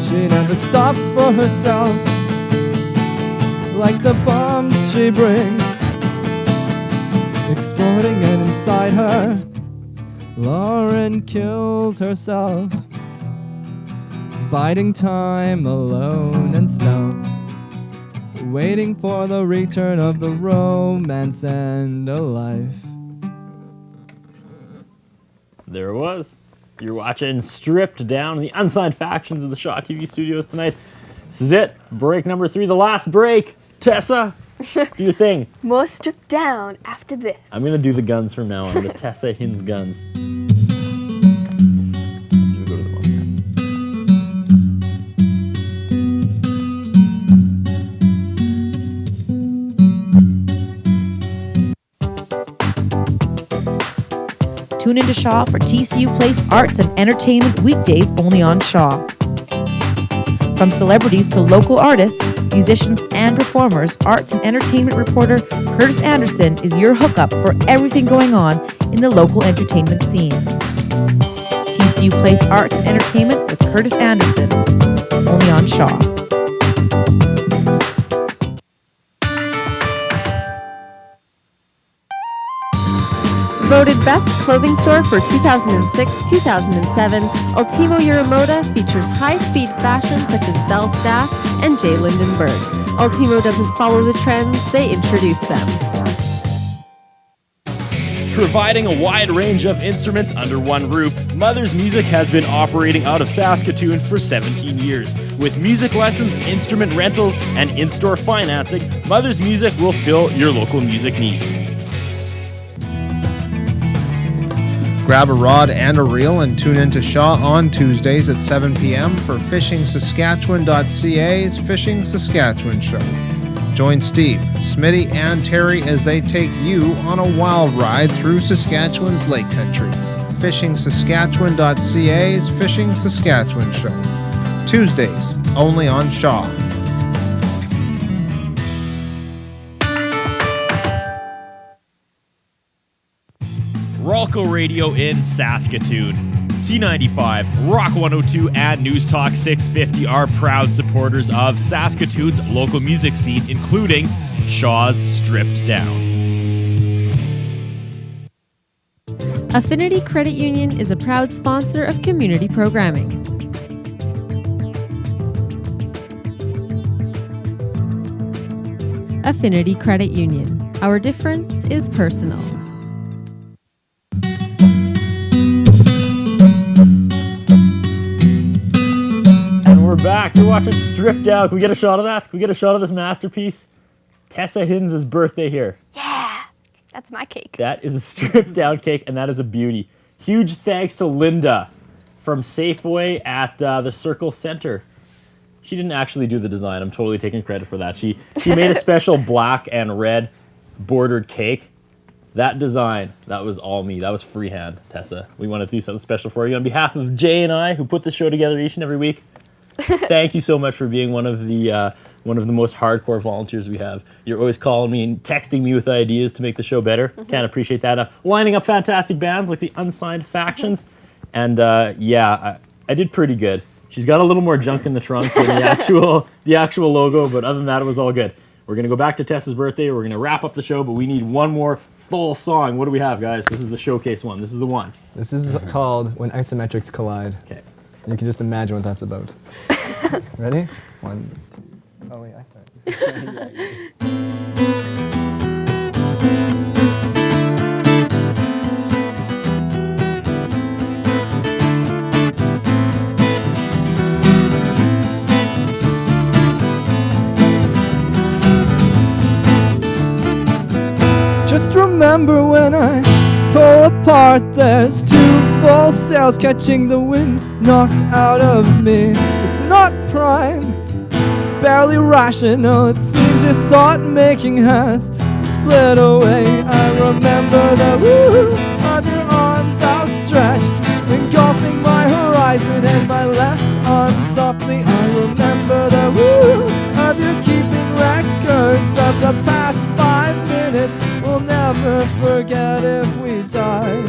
She never stops for herself, like the bombs she brings, exploding and inside her. Lauren kills herself, biding time alone and stealth, waiting for the return of the romance and a life. There it was. You're watching Stripped Down, the Unsigned Factions of the Shaw TV studios tonight. This is it. Break number 3, the last break. Tessa, do your thing. More stripped down after this. I'm going to do the guns from now on, the Tessa Hinz guns. Tune into Shaw for TCU Place Arts and Entertainment weekdays only on Shaw. From celebrities to local artists, musicians, and performers, arts and entertainment reporter Curtis Anderson is your hookup for everything going on in the local entertainment scene. TCU Place Arts and Entertainment with Curtis Anderson, only on Shaw. Voted Best Clothing Store for 2006-2007, Ultimo Yuramoda features high-speed fashion such as Belle Staff and J. Lindenberg. Ultimo doesn't follow the trends, they introduce them. Providing a wide range of instruments under one roof, Mother's Music has been operating out of Saskatoon for 17 years. With music lessons, instrument rentals, and in-store financing, Mother's Music will fill your local music needs. Grab a rod and a reel and tune into Shaw on Tuesdays at 7 p.m. for FishingSaskatchewan.ca's Fishing Saskatchewan Show. Join Steve, Smitty, and Terry as they take you on a wild ride through Saskatchewan's lake country. FishingSaskatchewan.ca's Fishing Saskatchewan Show. Tuesdays, only on Shaw. Ralco Radio in Saskatoon. C95, Rock 102, and News Talk 650 are proud supporters of Saskatoon's local music scene, including Shaw's Stripped Down. Affinity Credit Union is a proud sponsor of community programming. Affinity Credit Union. Our difference is personal. We're back. You're watching Stripped Down. Can we get a shot of that? Can we get a shot of this masterpiece? Tessa Hinz' birthday here. Yeah, that's my cake. That is a stripped down cake, and that is a beauty. Huge thanks to Linda from Safeway at the Circle Center. She didn't actually do the design. I'm totally taking credit for that. She made a special black and red bordered cake. That design, that was all me. That was freehand, Tessa. We wanted to do something special for you. On behalf of Jay and I, who put this show together each and every week, thank you so much for being one of the most hardcore volunteers we have. You're always calling me and texting me with ideas to make the show better. Can't appreciate that. Lining up fantastic bands like the Unsigned Factions. And I did pretty good. She's got a little more junk in the trunk than the actual logo, but other than that, it was all good. We're going to go back to Tessa's birthday. We're going to wrap up the show, but we need one more full song. What do we have, guys? This is the showcase one. This is the one. This is called When Isometrics Collide. Okay. You can just imagine what that's about. Ready? 1, 2. Oh, wait, I start. Just remember when I pull apart, there's 2 full sails catching the wind knocked out of me. It's not prime, barely rational. It seems your thought-making has split away. I remember the woo of your arms outstretched, engulfing my horizon and my left arm softly. I remember the woo of your keeping records of the past 5 minutes. We'll never forget if we die.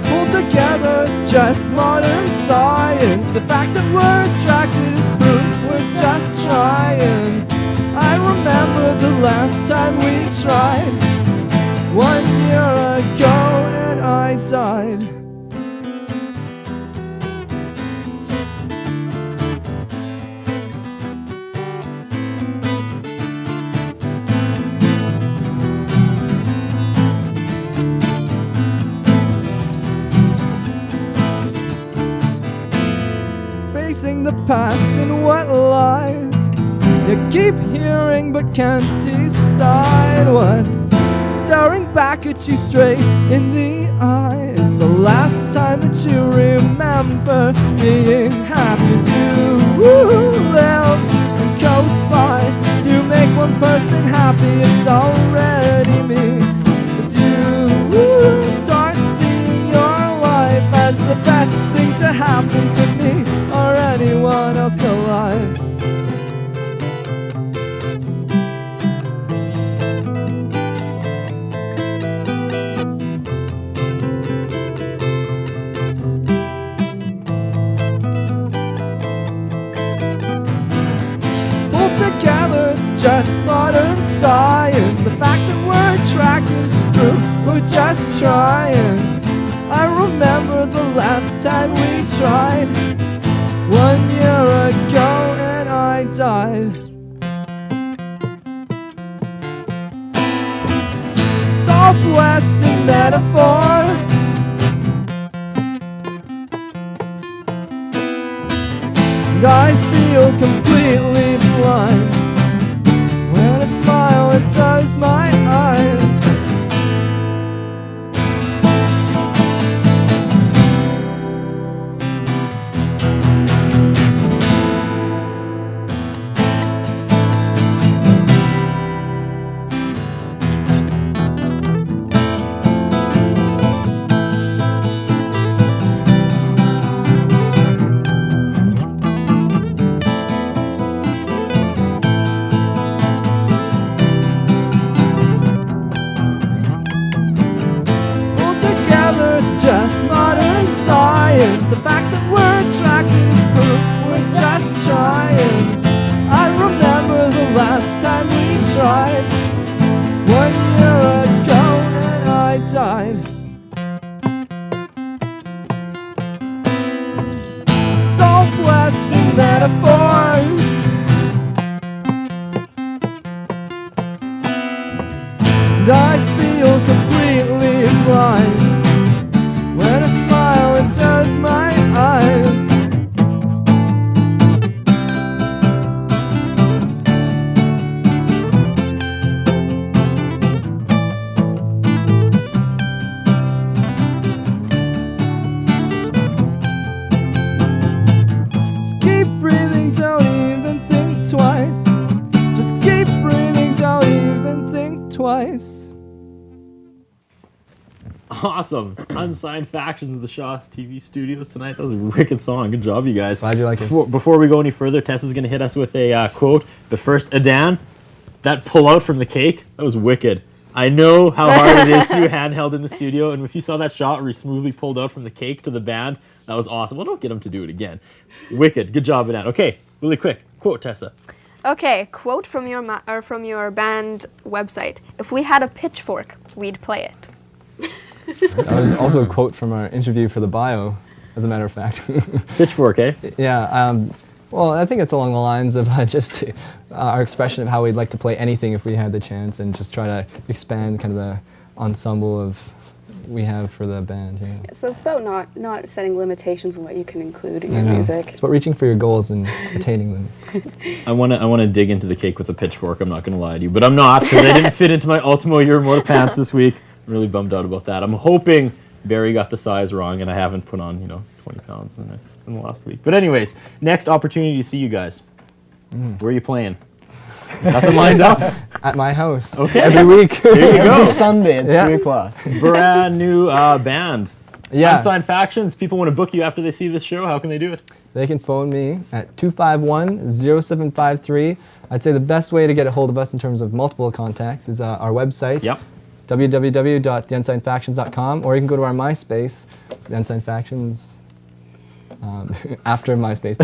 Pulled together, it's just modern science. The fact that we're attracted is proof we're just trying. I remember the last time we tried. 1 year ago and I died. Facing the past and what lies you keep hearing but can't decide what's staring back at you straight in the eyes. The last time that you remember being happy as you live and coast by. You make one person happy, it's already me. As you start seeing your life as the best thing to happen to me or anyone else alive. Together, it's just modern science. The fact that we're attracted is proof we're just trying. I remember the last time we tried. 1 year ago and I died. Southwestern metaphors completely blind. When I smile, it turns my eyes. Just modern science. The fact that we're tracking is proof we're just trying. I remember the last time we tried 1 year ago and I died. It's all blasting metaphors. And I feel completely blind. When I smile, it turns my eyes. Just keep breathing, don't even think twice. Just keep breathing, don't even think twice. Awesome. Unsigned Factions of the Shaw TV studios tonight. That was a wicked song. Good job, you guys. Glad you like it. Before we go any further, Tessa's going to hit us with a quote. But first, Adan, that pull out from the cake, that was wicked. I know how hard it is to handheld in the studio, and if you saw that shot where he smoothly pulled out from the cake to the band, that was awesome. Well, don't get him to do it again. Wicked. Good job, Adan. Okay, really quick. Quote, Tessa. Okay, quote from your band website. If we had a pitchfork, we'd play it. That was also a quote from our interview for the bio, as a matter of fact. Pitchfork, eh? Yeah. Well, I think it's along the lines of just our expression of how we'd like to play anything if we had the chance, and just try to expand kind of the ensemble of we have for the band. Yeah. So it's about not setting limitations on what you can include in I your know. music. It's about reaching for your goals and attaining them. I want to dig into the cake with a pitchfork. I'm not going to lie to you, but I'm not, because they didn't fit into my Ultimo Euromoto pants this week. I'm really bummed out about that. I'm hoping Barry got the size wrong, and I haven't put on 20 pounds in the last week. But anyways, next opportunity to see you guys. Where are you playing? Nothing lined up? At my house. Okay. Every week. There you go. Every Sunday at 3 o'clock. Brand new band. Yeah. Unsigned Factions. People want to book you after they see this show. How can they do it? They can phone me at 251-0753. I'd say the best way to get a hold of us in terms of multiple contacts is our website. Yep. www.theunsingedfactions.com, or you can go to our MySpace, The Unsigned Factions, after MySpace.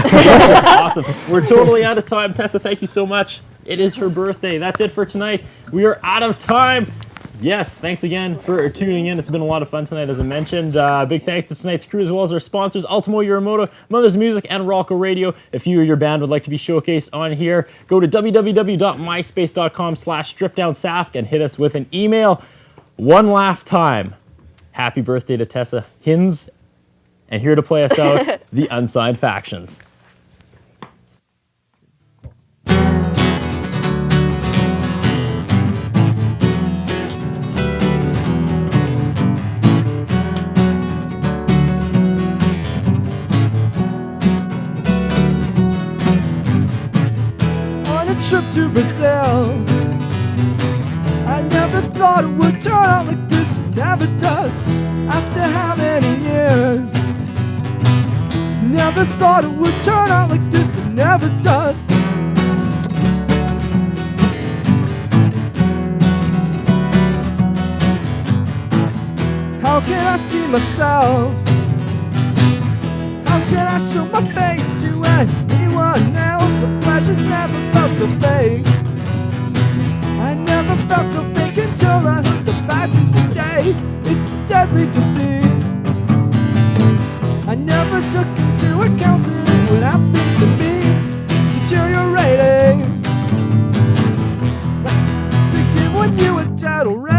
Awesome. We're totally out of time. Tessa, thank you so much. It is her birthday. That's it for tonight. We are out of time. Yes, thanks again for tuning in. It's been a lot of fun tonight, as I mentioned. Big thanks to tonight's crew, as well as our sponsors, Ultimo Euromoto, Mother's Music, and Ralco Radio. If you or your band would like to be showcased on here, go to www.myspace.com/stripdownsask and hit us with an email. One last time, happy birthday to Tessa Hinz. And here to play us out, the Unsigned Factions. On a trip to Brazil, I never thought it would turn out like this. It never does. After how many years? Never thought it would turn out like this. It never does. How can I see myself? How can I show my face to anyone else? The pleasure's never felt so fake. I never felt so fake until I heard the fact is today it's a deadly disease. I never took into account that it would happen to me. Deteriorating. It's like to give when you were dead already.